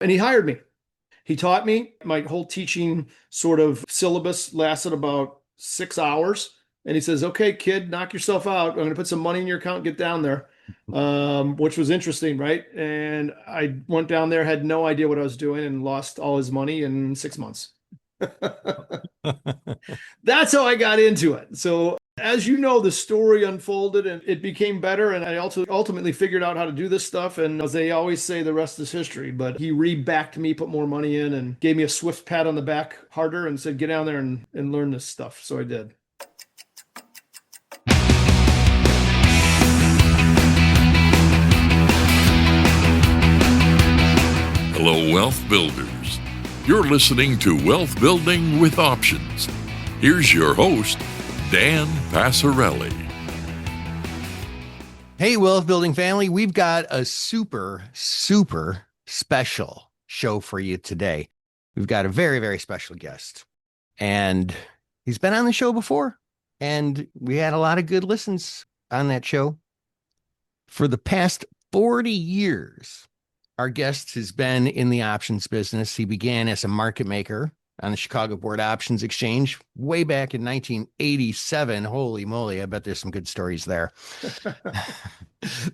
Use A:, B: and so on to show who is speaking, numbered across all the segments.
A: And he hired me. He taught me. My whole teaching sort of syllabus lasted about 6 hours. And he says, okay, kid, knock yourself out. I'm going to put some money in your account, get down there, which was interesting, right? And I went down there, had no idea what I was doing, and lost all his money in 6 months. That's how I got into it. So as you know, the story unfolded and it became better. And I also ultimately figured out how to do this stuff. And as they always say, the rest is history. But he re-backed me, put more money in, and gave me a swift pat on the back harder and said, get down there and learn this stuff. So I did.
B: Hello, Wealth Builders. You're listening to Wealth Building with Options. Here's your host, Dan Passarelli.
C: Hey, Wealth Building family, we've got a super special show for you today. We've got a very special guest, and he's been on the show before, and we had a lot of good listens on that show. For the past 40 years, our guest has been in the options business. He began as a market maker on the Chicago Board Options Exchange way back in 1987. Holy moly, I bet there's some good stories there.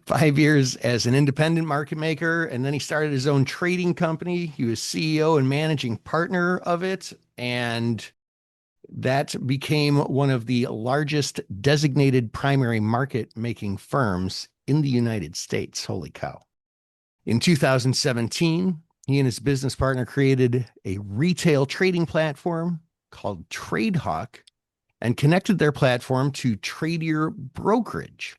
C: 5 years as an independent market maker, and then he started his own trading company. He was CEO and managing partner of it, and that became one of the largest designated primary market making firms in the United States. Holy cow. In 2017, he and his business partner created a retail trading platform called TradeHawk and connected their platform to Tradier brokerage.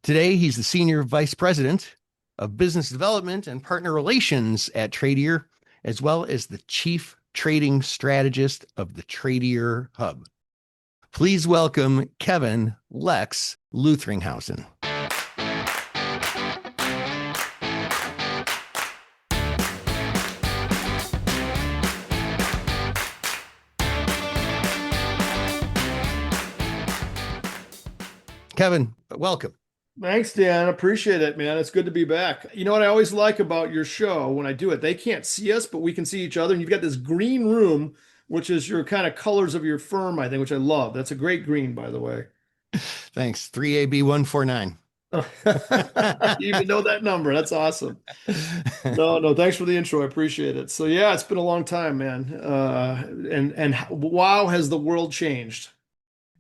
C: Today, he's the Senior Vice President of Business Development and Partner Relations at Tradier, as well as the Chief Trading Strategist of the Tradier Hub. Please welcome Kevin Lex Luthringshausen. Kevin, welcome.
A: Thanks, Dan. Appreciate it, man. It's good to be back. You know what I always like about your show when I do it? They can't see us, but we can see each other. And you've got this green room, which is your kind of colors of your firm, I think, which I love. That's a great green, by the way.
C: Thanks. 3AB149.
A: You even know that number. That's awesome. No, thanks for the intro. I appreciate it. So yeah, it's been a long time, man. And wow, has the world changed?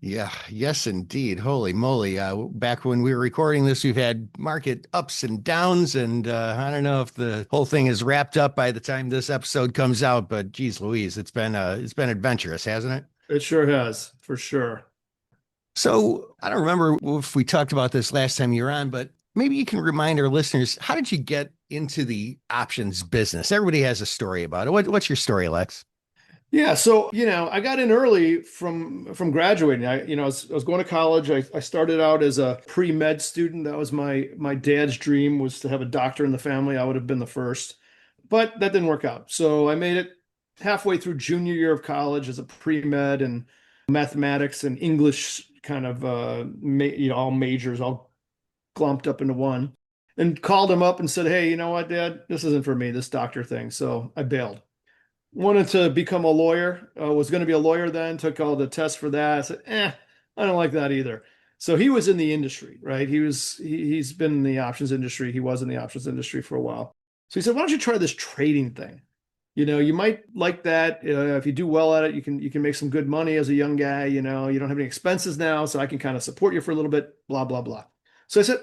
C: Yeah, yes, indeed. Holy moly. Back when we were recording this, we've had market ups and downs, and I don't know if the whole thing is wrapped up by the time this episode comes out, but geez Louise, it's been adventurous, hasn't it?
A: It sure has, for sure.
C: So I don't remember if we talked about this last time you were on, but maybe you can remind our listeners, how did you get into the options business? Everybody has a story about it. What's your story, Lex?
A: Yeah, so I got in early from graduating. I was going to college. I started out as a pre-med student. That was my dad's dream, was to have a doctor in the family. I would have been the first, but that didn't work out. So I made it halfway through junior year of college as a pre-med, and mathematics and English kind of all majors all clumped up into one, and called him up and said, "Hey, you know what, Dad? This isn't for me, this doctor thing." So I bailed. Wanted to become a lawyer, was going to be a lawyer then, took all the tests for that. I said, I don't like that either. So he was in the industry, right? He's been in the options industry. He was in the options industry for a while. So he said, why don't you try this trading thing? You might like that. If you do well at it, you can make some good money as a young guy. You don't have any expenses now, so I can kind of support you for a little bit, blah, blah, blah. So I said,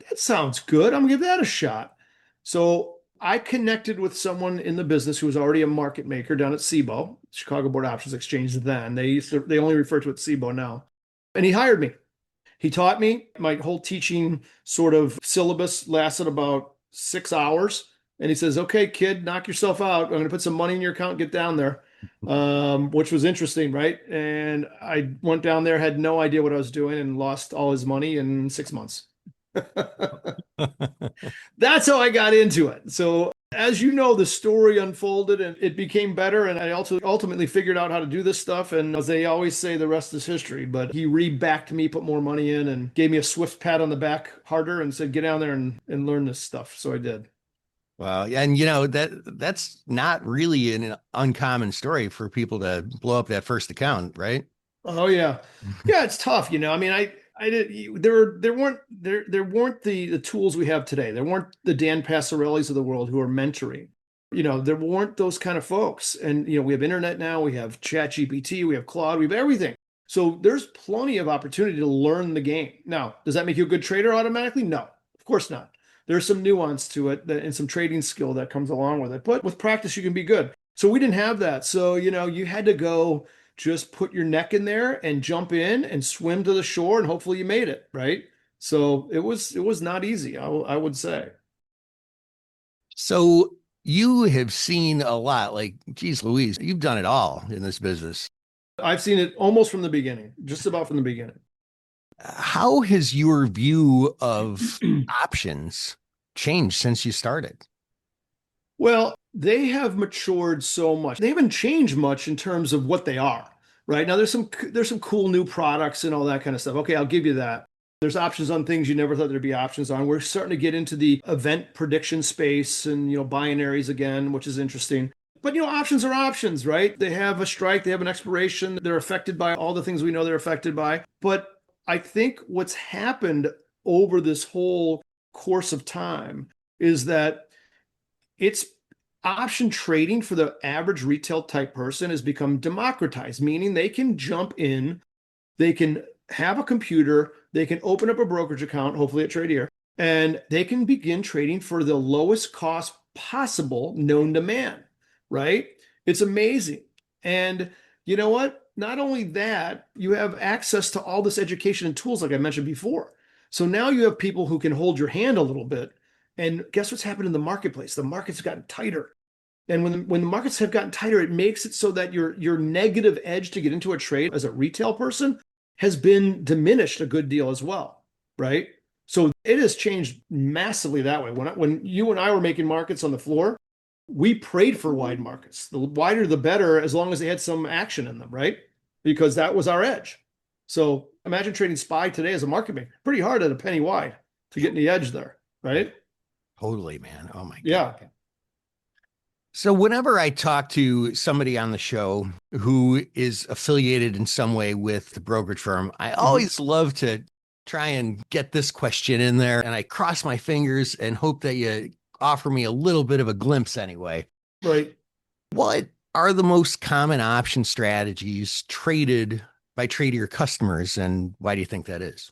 A: that sounds good. I'm gonna give that a shot. So I connected with someone in the business who was already a market maker down at SIBO, Chicago Board Options Exchange then. They only refer to it SIBO now. And he hired me. He taught me. My whole teaching sort of syllabus lasted about 6 hours. And he says, okay, kid, knock yourself out. I'm going to put some money in your account, get down there, which was interesting, right? And I went down there, had no idea what I was doing, and lost all his money in 6 months. That's how I got into it. So as you know, the story unfolded and it became better. And I also ultimately figured out how to do this stuff. And as they always say, the rest is history. But he re-backed me, put more money in, and gave me a swift pat on the back harder and said, get down there and learn this stuff. So I did.
C: Well, and you know that's not really an uncommon story for people to blow up that first account, right?
A: Oh yeah. Yeah, it's tough, you know. I mean, I did there weren't the tools we have today. There weren't the Dan Passarellis of the world who are mentoring. You know, there weren't those kind of folks. And you know, we have internet now, we have Chat GPT, we have Claude, we have everything. So there's plenty of opportunity to learn the game. Now, does that make you a good trader automatically? No, of course not. There's some nuance to it and some trading skill that comes along with it. But with practice, you can be good. So we didn't have that. So, you know, you had to go just put your neck in there and jump in and swim to the shore and hopefully you made it, right? So it was not easy, I would say.
C: So you have seen a lot, like, geez, Louise, you've done it all in this business.
A: I've seen it almost from the beginning, just about from the beginning.
C: How has your view of options changed since you started?
A: Well, they have matured so much. They haven't changed much in terms of what they are. Right now, there's some cool new products and all that kind of stuff. Okay, I'll give you that. There's options on things you never thought there'd be options on. We're starting to get into the event prediction space and binaries again, which is interesting. But options are options, right? They have a strike, they have an expiration, they're affected by all the things we know they're affected by. But I think what's happened over this whole course of time is that it's option trading for the average retail type person has become democratized, meaning they can jump in, they can have a computer, they can open up a brokerage account, hopefully at Tradier, and they can begin trading for the lowest cost possible known to man, right? It's amazing. And you know what? Not only that, you have access to all this education and tools, like I mentioned before. So now you have people who can hold your hand a little bit. And guess what's happened in the marketplace? The market's gotten tighter. And when the markets have gotten tighter, it makes it so that your negative edge to get into a trade as a retail person has been diminished a good deal as well, right? So it has changed massively that way. When you and I were making markets on the floor, we prayed for wide markets. The wider, the better, as long as they had some action in them, right? Because that was our edge. So imagine trading SPY today as a market maker. Pretty hard at a penny wide to get in the edge there, right?
C: Totally, man. Oh my
A: Yeah.
C: God. So whenever I talk to somebody on the show who is affiliated in some way with the brokerage firm, I
A: Mhm.
C: always love to try and get this question in there. And I cross my fingers and hope that you offer me a little bit of a glimpse anyway.
A: Right.
C: What are the most common option strategies traded by Tradier customers, and why do you think that is?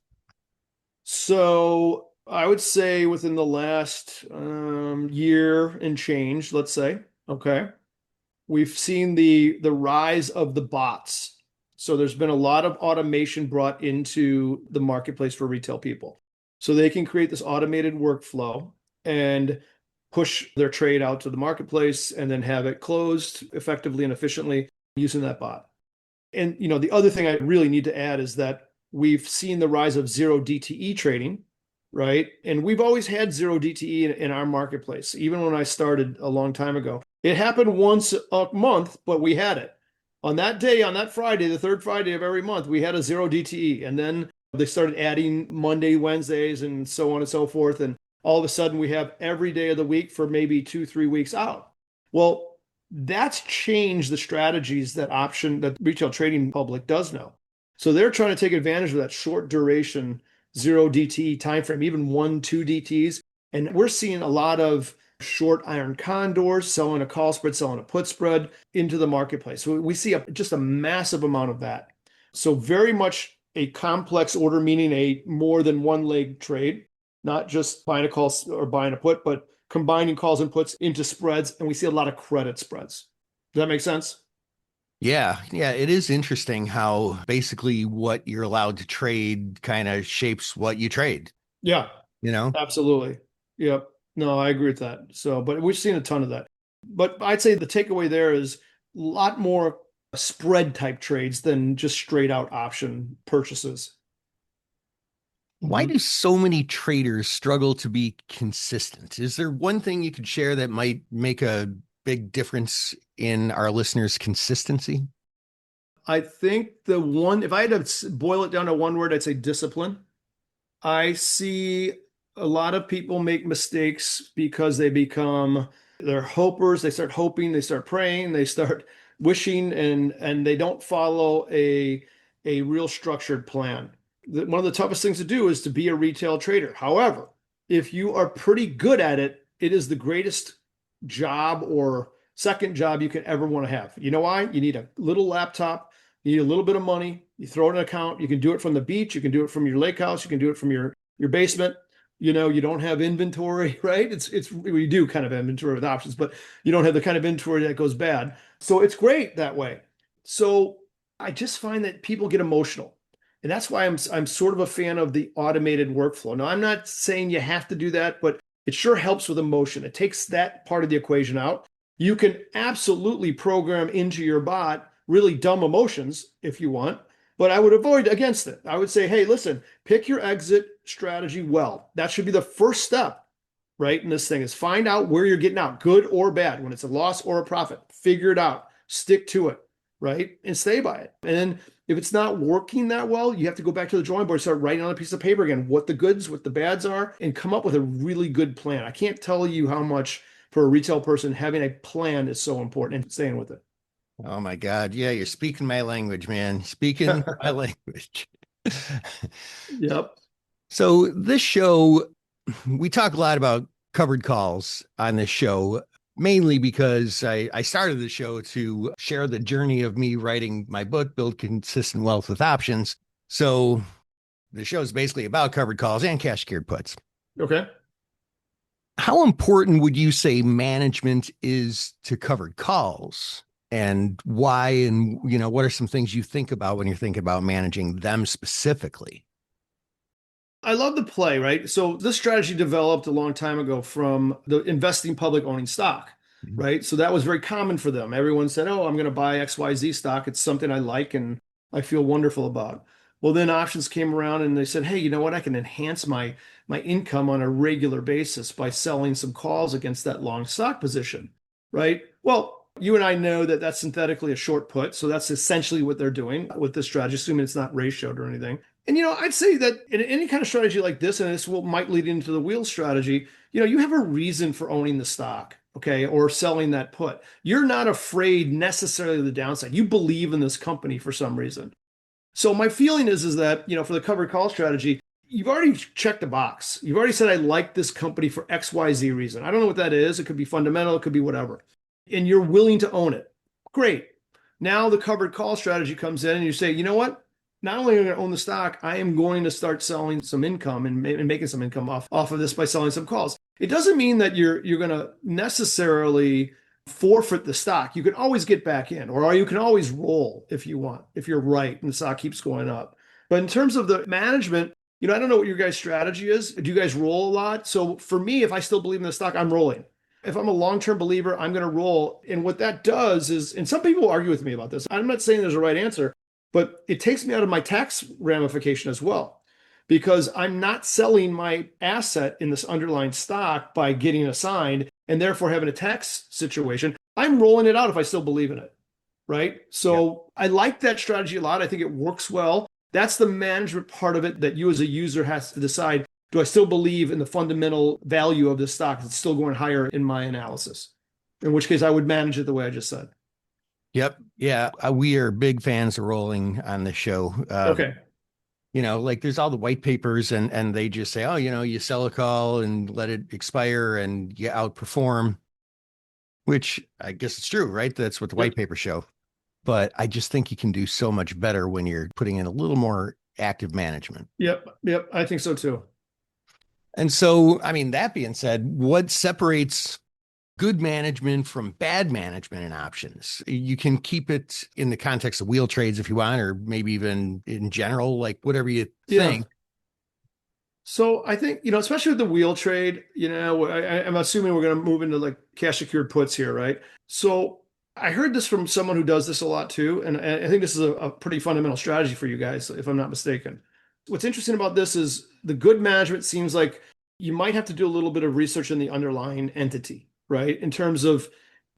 A: So I would say within the last year and change, let's say, okay, we've seen the rise of the bots. So there's been a lot of automation brought into the marketplace for retail people. So they can create this automated workflow and push their trade out to the marketplace and then have it closed effectively and efficiently using that bot. And the other thing I really need to add is that we've seen the rise of zero DTE trading, right? And we've always had zero DTE in our marketplace, even when I started a long time ago. It happened once a month, but we had it. On that day, on that Friday, the third Friday of every month, we had a zero DTE. And then they started adding Monday, Wednesdays, and so on and so forth. And all of a sudden, we have every day of the week for maybe 2, 3 weeks out. Well, that's changed the strategies that retail trading public does know. So they're trying to take advantage of that short duration zero DTE time frame, even 1, 2 DTs. And we're seeing a lot of short iron condors selling a call spread, selling a put spread into the marketplace. So we see just a massive amount of that. So very much a complex order, meaning a more than one leg trade, not just buying a call or buying a put, but combining calls and puts into spreads. And we see a lot of credit spreads. Does that make sense?
C: Yeah, yeah, it is interesting how basically what you're allowed to trade kind of shapes what you trade,
A: Yeah,
C: you know?
A: absolutely. Yep. No, I agree with that. So, but we've seen a ton of that. But I'd say the takeaway there is a lot more spread type trades than just straight out option purchases.
C: Why
A: Mhm.
C: do so many traders struggle to be consistent? Is there one thing you could share that might make a big difference in our listeners' consistency?
A: I think the one, if I had to boil it down to one word, I'd say discipline. I see a lot of people make mistakes because they're hopers. They start hoping, they start praying, they start wishing, and they don't follow a real structured plan. One of the toughest things to do is to be a retail trader. However, if you are pretty good at it, it is the greatest job or second job you can ever want to have. You know why? You need a little laptop, you need a little bit of money, you throw it in an account, you can do it from the beach, you can do it from your lake house, you can do it from your basement. You know, you don't have inventory, right? We do kind of inventory with options, but you don't have the kind of inventory that goes bad. So it's great that way. So I just find that people get emotional. And that's why I'm sort of a fan of the automated workflow. Now, I'm not saying you have to do that, but it sure helps with emotion. It takes that part of the equation out. You can absolutely program into your bot really dumb emotions if you want, but I would avoid against it. I would say, hey, listen, pick your exit strategy well. That should be the first step, right? In this thing is find out where you're getting out, good or bad, when it's a loss or a profit. Figure it out, stick to it, right? And stay by it. And then if it's not working that well, you have to go back to the drawing board, start writing on a piece of paper again, what the goods, what the bads are, and come up with a really good plan. I can't tell you how much for a retail person, having a plan is so important and staying with it.
C: Oh my God. Yeah, you're speaking my language, man. Speaking my language.
A: Yep.
C: So this show, we talk a lot about covered calls on this show, mainly because I started the show to share the journey of me writing my book, Build Consistent Wealth with Options. So the show is basically about covered calls and cash secured puts.
A: Okay.
C: How important would you say management is to covered calls, and why? And, what are some things you think about when you're thinking about managing them specifically?
A: I love the play, right? So this strategy developed a long time ago from the investing public owning stock, right? So that was very common for them. Everyone said, oh, I'm going to buy XYZ stock. It's something I like and I feel wonderful about. Well, then options came around and they said, hey, you know what? I can enhance my income on a regular basis by selling some calls against that long stock position, right? Well, you and I know that that's synthetically a short put. So that's essentially what they're doing with this strategy, assuming it's not ratioed or anything. And, I'd say that in any kind of strategy like this, and this might lead into the wheel strategy, you have a reason for owning the stock, okay, or selling that put. You're not afraid necessarily of the downside. You believe in this company for some reason. So my feeling is that, for the covered call strategy, you've already checked the box. You've already said, I like this company for XYZ reason. I don't know what that is. It could be fundamental. It could be whatever. And you're willing to own it. Great. Now the covered call strategy comes in and you say, you know what? Not only am I going to own the stock, I am going to start selling some income and making some income off of this by selling some calls. It doesn't mean that you're going to necessarily forfeit the stock. You can always get back in, or you can always roll if you want, if you're right and the stock keeps going up. But in terms of the management, I don't know what your guys' strategy is. Do you guys roll a lot? So for me, if I still believe in the stock, I'm rolling. If I'm a long-term believer, I'm going to roll. And what that does is, and some people argue with me about this, I'm not saying there's a right answer, but it takes me out of my tax ramification as well, because I'm not selling my asset in this underlying stock by getting assigned and therefore having a tax situation. I'm rolling it out if I still believe in it, right? So I like that strategy a lot. I think it works well. That's the management part of it that you as a user has to decide. Do I still believe in the fundamental value of this stock? It's still going higher in my analysis, in which case I would manage it the way I just said.
C: Yep. Yeah. We are big fans of rolling on the show.
A: Okay.
C: Like there's all the white papers and they just say, oh, you sell a call and let it expire and you outperform, which I guess it's true, right? That's what the white papers show. But I just think you can do so much better when you're putting in a little more active management.
A: Yep. I think so too.
C: And so, that being said, what separates good management from bad management in options? You can keep it in the context of wheel trades if you want, or maybe even in general, like whatever you think.
A: So I think, especially with the wheel trade, I'm assuming we're going to move into like cash secured puts here, right? So I heard this from someone who does this a lot too. And I think this is a pretty fundamental strategy for you guys, if I'm not mistaken. What's interesting about this is the good management seems like you might have to do a little bit of research in the underlying entity, right? In terms of,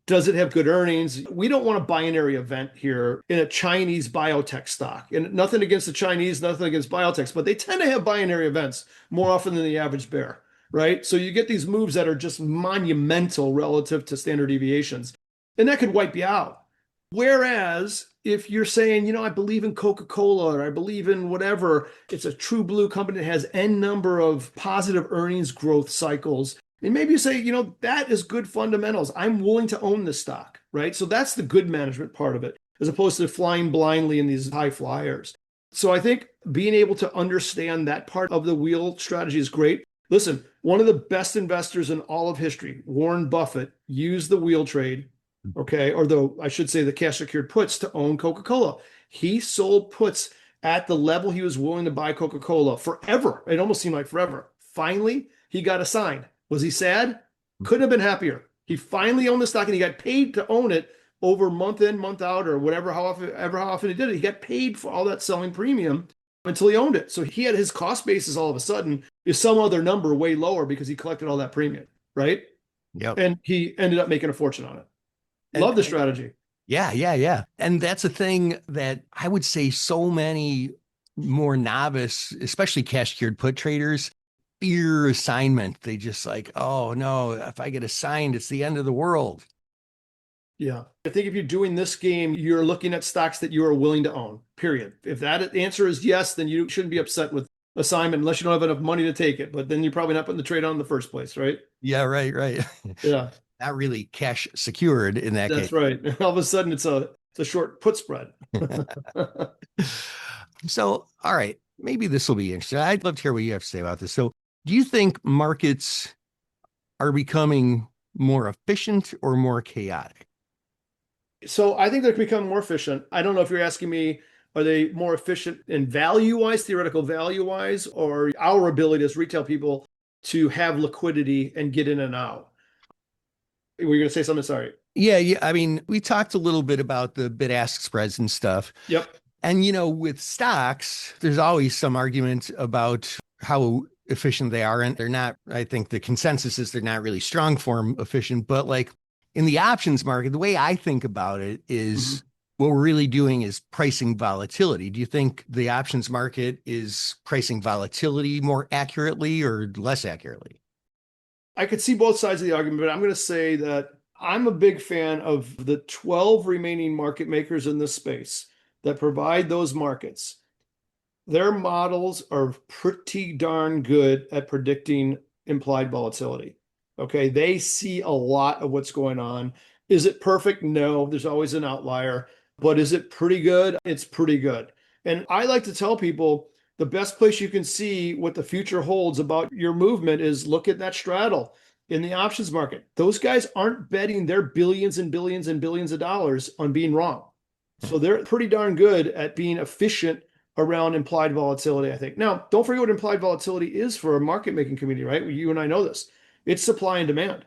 A: does it have good earnings? We don't want a binary event here in a Chinese biotech stock. And nothing against the Chinese, nothing against biotechs, but they tend to have binary events more often than the average bear. right? So you get these moves that are just monumental relative to standard deviations, and that could wipe you out. Whereas if you're saying, I believe in Coca-Cola or I believe in whatever, it's a true blue company that has N number of positive earnings growth cycles. And maybe you say, that is good fundamentals. I'm willing to own this stock, right? So that's the good management part of it, as opposed to flying blindly in these high flyers. So I think being able to understand that part of the wheel strategy is great. Listen, one of the best investors in all of history, Warren Buffett, used the wheel trade, okay, or I should say the cash secured puts to own Coca-Cola. He sold puts at the level he was willing to buy Coca-Cola forever. It almost seemed like forever. Finally, he got assigned. Was he sad? Couldn't have been happier. He finally owned the stock and he got paid to own it over month in, month out, or whatever, how often he did it. He got paid for all that selling premium until he owned it. So he had his cost basis all of a sudden is some other number way lower because he collected all that premium, right?
C: Yep.
A: And he ended up making a fortune on it. Love the strategy.
C: Yeah. And that's a thing that I would say so many more novice, especially cash secured put traders, fear assignment. They just like, oh no, if I get assigned, it's the end of the world.
A: Yeah. I think if you're doing this game, you're looking at stocks that you are willing to own, period. If that answer is yes, then you shouldn't be upset with assignment unless you don't have enough money to take it. But then you're probably not putting the trade on in the first place, right?
C: Yeah, right.
A: Yeah.
C: Not really cash secured in that case.
A: That's right. All of a sudden it's a short put spread.
C: So, all right, maybe this will be interesting. I'd love to hear what you have to say about this. So, do you think markets are becoming more efficient or more chaotic?
A: So I think they're becoming more efficient. I don't know if you're asking me, are they more efficient in value-wise, theoretical value-wise, or our ability as retail people to have liquidity and get in and out? Were you going to say something? Sorry.
C: Yeah. I mean, we talked a little bit about the bid-ask spreads and stuff.
A: Yep.
C: And, with stocks, there's always some argument about how efficient they are. And they're not, I think the consensus is they're not really strong form efficient. But like in the options market, the way I think about it is what we're really doing is pricing volatility. Do you think the options market is pricing volatility more accurately or less accurately?
A: I could see both sides of the argument, but I'm going to say that I'm a big fan of the 12 remaining market makers in this space that provide those markets. Their models are pretty darn good at predicting implied volatility. Okay. They see a lot of what's going on. Is it perfect? No, there's always an outlier, but is it pretty good? It's pretty good. And I like to tell people the best place you can see what the future holds about your movement is look at that straddle in the options market. Those guys aren't betting their billions and billions and billions of dollars on being wrong. So they're pretty darn good at being efficient around implied volatility, I think. Now, don't forget what implied volatility is for a market making community, right? You and I know this. It's supply and demand.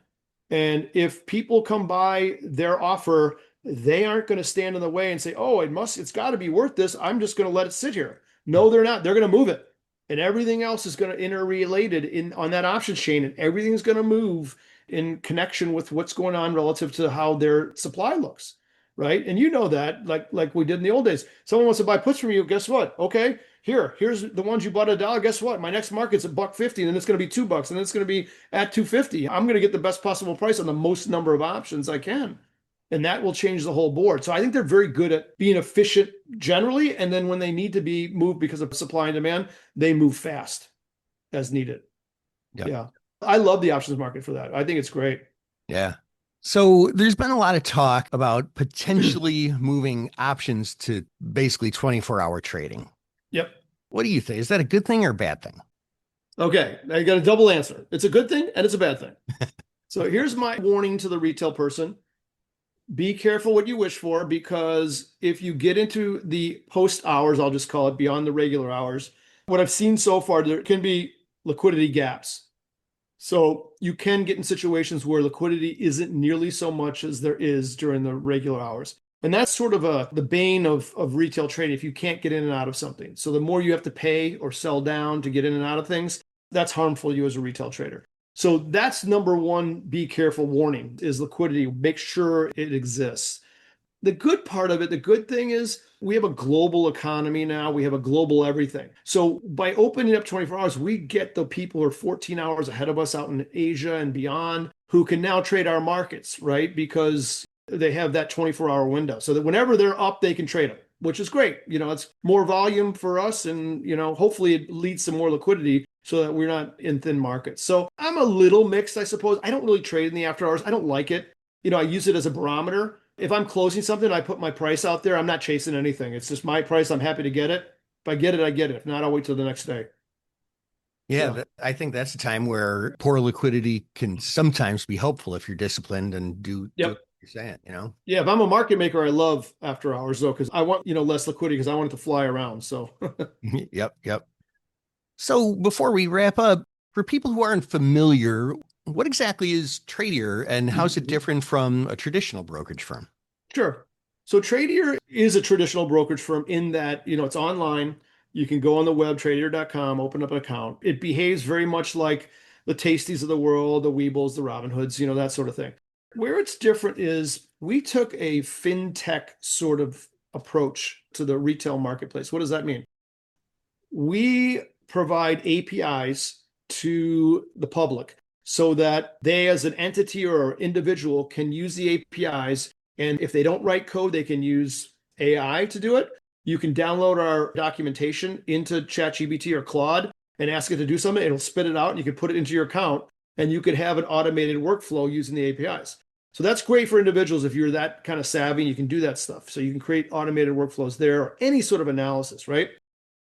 A: And if people come by their offer, they aren't going to stand in the way and say, oh, it's got to be worth this. I'm just going to let it sit here. No, they're not. They're going to move it. And everything else is going to interrelated on that options chain, and everything's going to move in connection with what's going on relative to how their supply looks. Right. And you know that like we did in the old days. Someone wants to buy puts from you. Guess what? Okay, here's the ones you bought $1. Guess what? My next market's $1.50, and then it's going to be $2, and then it's going to be at $2.50. I'm going to get the best possible price on the most number of options I can. And that will change the whole board. So I think they're very good at being efficient generally. And then when they need to be moved because of supply and demand, they move fast as needed.
C: Yep.
A: Yeah. I love the options market for that. I think it's great.
C: Yeah. So there's been a lot of talk about potentially moving options to basically 24-hour trading.
A: Yep.
C: What do you think? Is that a good thing or a bad thing?
A: Okay, I got a double answer. It's a good thing and it's a bad thing. So here's my warning to the retail person. Be careful what you wish for, because if you get into the post hours, I'll just call it beyond the regular hours, what I've seen so far, there can be liquidity gaps. So you can get in situations where liquidity isn't nearly so much as there is during the regular hours. And that's sort of the bane of retail trading if you can't get in and out of something. So the more you have to pay or sell down to get in and out of things, that's harmful to you as a retail trader. So that's number one, be careful warning, is liquidity. Make sure it exists. the good part of it, the good thing is we have a global economy now. We have a global everything. So by opening up 24 hours, we get the people who are 14 hours ahead of us out in Asia and beyond who can now trade our markets, right? Because they have that 24-hour window so that whenever they're up, they can trade them, which is great. It's more volume for us and, hopefully it leads to more liquidity so that we're not in thin markets. So I'm a little mixed, I suppose. I don't really trade in the after hours. I don't like it. I use it as a barometer. If I'm closing something, I put my price out there. I'm not chasing anything. It's just my price. I'm happy to get it. If I get it, I get it. If not, I'll wait till the next day.
C: Yeah, I think that's a time where poor liquidity can sometimes be helpful if you're disciplined and do what you're saying,
A: Yeah, if I'm a market maker, I love after hours though, because I want, less liquidity because I want it to fly around. So
C: Yep. So before we wrap up, for people who aren't familiar, what exactly is Tradier and how's it different from a traditional brokerage firm?
A: Sure. So Tradier is a traditional brokerage firm in that, it's online. You can go on the web, tradier.com, open up an account. It behaves very much like the Tasties of the world, the Weebles, the Robinhoods, that sort of thing. Where it's different is we took a fintech sort of approach to the retail marketplace. What does that mean? We provide APIs to the public so that they as an entity or individual can use the APIs. And if they don't write code, they can use AI to do it. You can download our documentation into ChatGPT or Claude and ask it to do something. It'll spit it out and you can put it into your account and you could have an automated workflow using the APIs. So that's great for individuals if you're that kind of savvy and you can do that stuff. So you can create automated workflows there or any sort of analysis, right?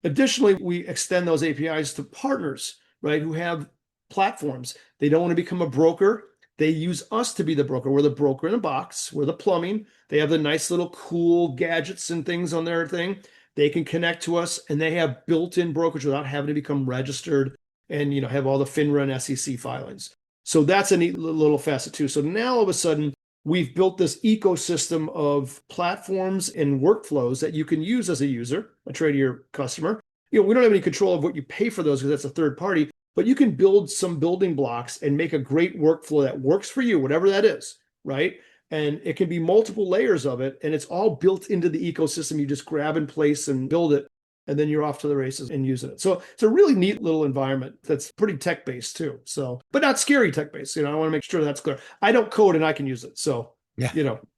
A: Additionally, we extend those APIs to partners, right, who have platforms. They don't want to become a broker. They use us to be the broker. We're the broker in the box. We're the plumbing. They have the nice little cool gadgets and things on their thing. They can connect to us and they have built-in brokerage without having to become registered and have all the FINRA and SEC filings. So that's a neat little facet too. So now all of a sudden, we've built this ecosystem of platforms and workflows that you can use as a user, a Tradier customer. We don't have any control of what you pay for those because that's a third party, but you can build some building blocks and make a great workflow that works for you, whatever that is, right? And it can be multiple layers of it, and it's all built into the ecosystem. You just grab and place and build it, and then you're off to the races and using it. So it's a really neat little environment that's pretty tech-based too. So, but not scary tech-based. I want to make sure that's clear. I don't code and I can use it. So,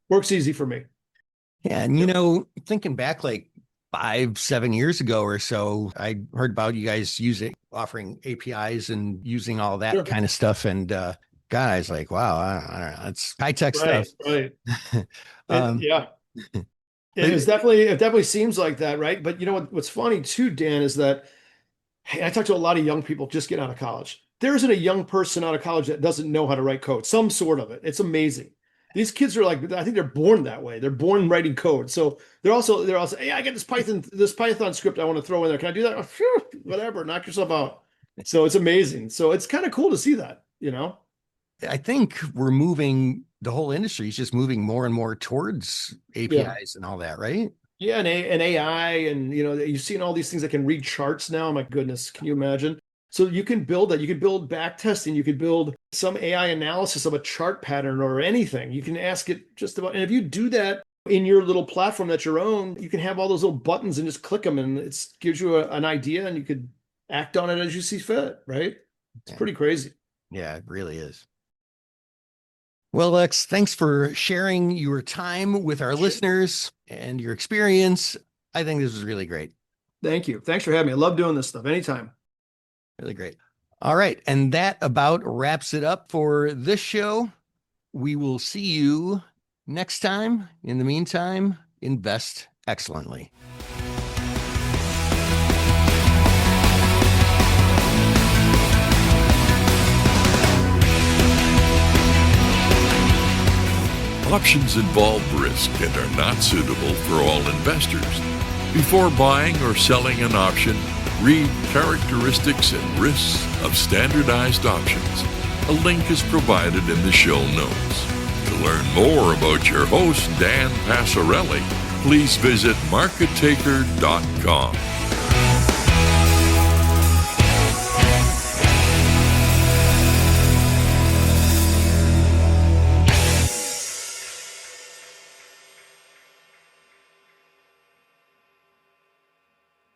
A: works easy for me.
C: Yeah. And, thinking back like 5-7 years ago or so, I heard about you guys offering APIs and using all that kind of stuff. And guys, like, wow, I don't know, it's high tech stuff.
A: Right. It definitely seems like that, right? But what's funny too, Dan, is that I talk to a lot of young people just getting out of college. There isn't a young person out of college that doesn't know how to write code, some sort of it. It's amazing. These kids are like, I think they're born that way. They're born writing code. So they're also, hey, I got this Python script I want to throw in there. Can I do that? Oh, whatever, knock yourself out. So it's amazing. So it's kind of cool to see that,
C: I think the whole industry is just moving more and more towards APIs and all that, right?
A: Yeah, and AI, and you've seen all these things that can read charts now. My goodness, can you imagine? So you can build that. You can build back testing. You could build some AI analysis of a chart pattern or anything. You can ask it just about, and if you do that in your little platform that's your own, you can have all those little buttons and just click them, and it gives you an idea, and you could act on it as you see fit, right? It's pretty crazy.
C: Yeah, it really is. Well, Lex, thanks for sharing your time with our listeners and your experience. I think this was really great.
A: Thank you. Thanks for having me. I love doing this stuff anytime.
C: Really great. All right. And that about wraps it up for this show. We will see you next time. In the meantime, invest excellently.
B: Options involve risk and are not suitable for all investors. Before buying or selling an option, read characteristics and risks of standardized options. A link is provided in the show notes. To learn more about your host, Dan Passarelli, please visit markettaker.com.